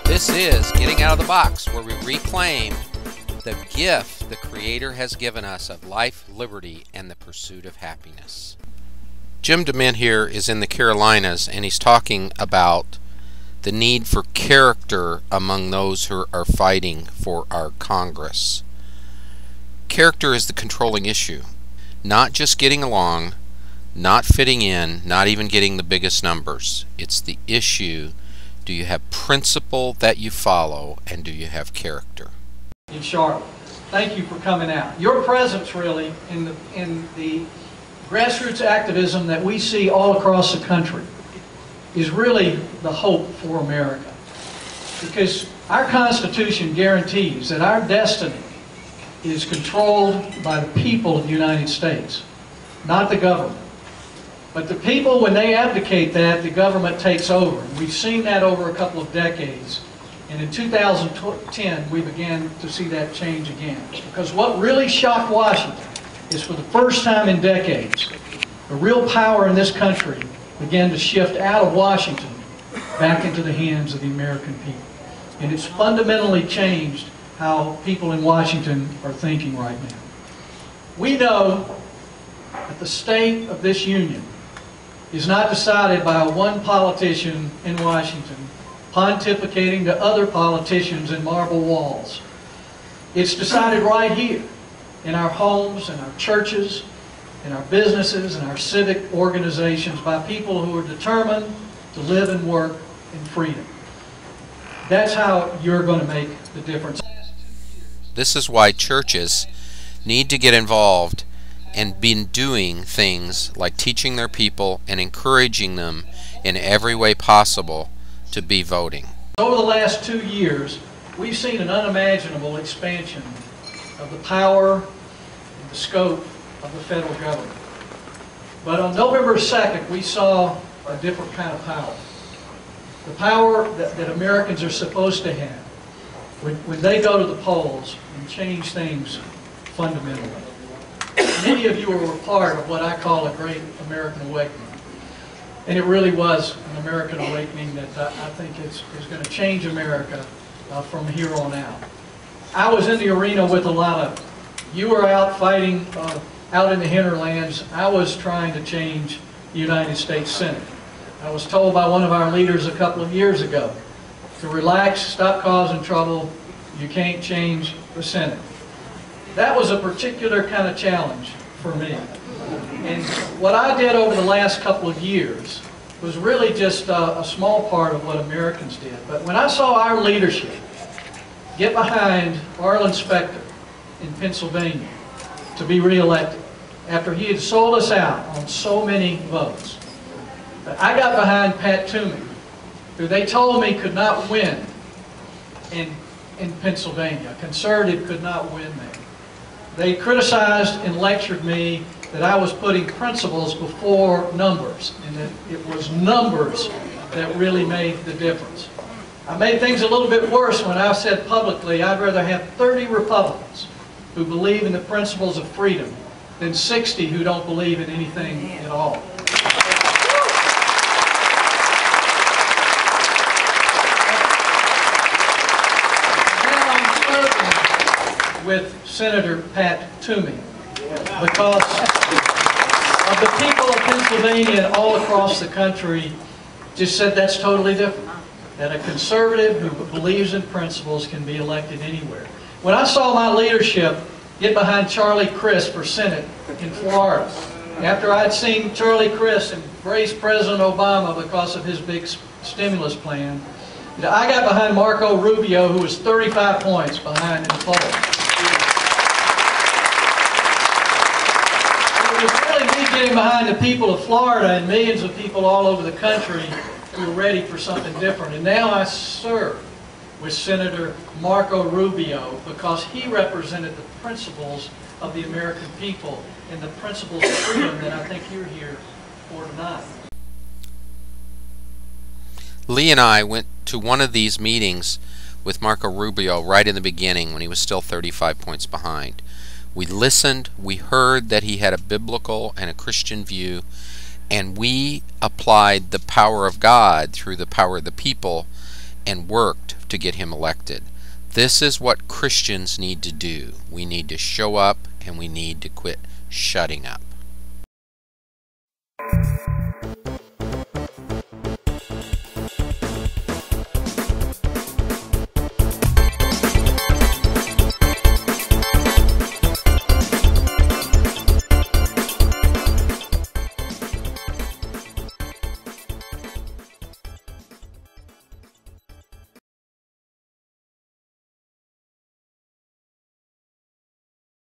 This is Getting Out of the Box, where we reclaim the gift the Creator has given us of life, liberty, and the pursuit of happiness. Jim DeMint here is in the Carolinas, and he's talking about the need for character among those who are fighting for our Congress. Character is the controlling issue. Not just getting along, not fitting in, not even getting the biggest numbers. It's the issue. Do you have principle that you follow, and do you have character? In Charlotte, thank you for coming out. Your presence really in the grassroots activism that we see all across the country is really the hope for America. Because our Constitution guarantees that our destiny is controlled by the people of the United States, not the government. But the people, when they abdicate that, the government takes over. We've seen that over a couple of decades. And in 2010, we began to see that change again. Because what really shocked Washington is, for the first time in decades, the real power in this country began to shift out of Washington back into the hands of the American people. And it's fundamentally changed how people in Washington are thinking right now. We know that the state of this union is not decided by one politician in Washington pontificating to other politicians in marble walls. It's decided right here in our homes, in our churches, in our businesses, and our civic organizations by people who are determined to live and work in freedom. That's how you're going to make the difference. This is why churches need to get involved and been doing things like teaching their people and encouraging them in every way possible to be voting. Over the last 2 years, we've seen an unimaginable expansion of the power and the scope of the federal government. But on November 2nd, we saw a different kind of power. The power that Americans are supposed to have when they go to the polls and change things fundamentally. Many of you were a part of what I call a great American awakening. And it really was an American awakening that I think is going to change America from here on out. I was in the arena with a lot of you. You were out fighting out in the hinterlands. I was trying to change the United States Senate. I was told by one of our leaders a couple of years ago to relax, stop causing trouble. You can't change the Senate. That was a particular kind of challenge for me. And what I did over the last couple of years was really just a small part of what Americans did. But when I saw our leadership get behind Arlen Specter in Pennsylvania to be reelected, after he had sold us out on so many votes, I got behind Pat Toomey, who they told me could not win in Pennsylvania. A conservative could not win there. They criticized and lectured me that I was putting principles before numbers, and that it was numbers that really made the difference. I made things a little bit worse when I said publicly I'd rather have 30 Republicans who believe in the principles of freedom than 60 who don't believe in anything at all. With Senator Pat Toomey because of the people of Pennsylvania and all across the country just said that's totally different. That a conservative who believes in principles can be elected anywhere. When I saw my leadership get behind Charlie Crist for Senate in Florida, after I'd seen Charlie Crist embrace President Obama because of his big stimulus plan, I got behind Marco Rubio, who was 35 points behind in the polls. It was really me getting behind the people of Florida and millions of people all over the country who were ready for something different. And now I serve with Senator Marco Rubio because he represented the principles of the American people and the principles of freedom that I think you're here for tonight. Lee and I went to one of these meetings with Marco Rubio right in the beginning when he was still 35 points behind. We listened, we heard that he had a biblical and a Christian view, and we applied the power of God through the power of the people and worked to get him elected. This is what Christians need to do. We need to show up and we need to quit shutting up.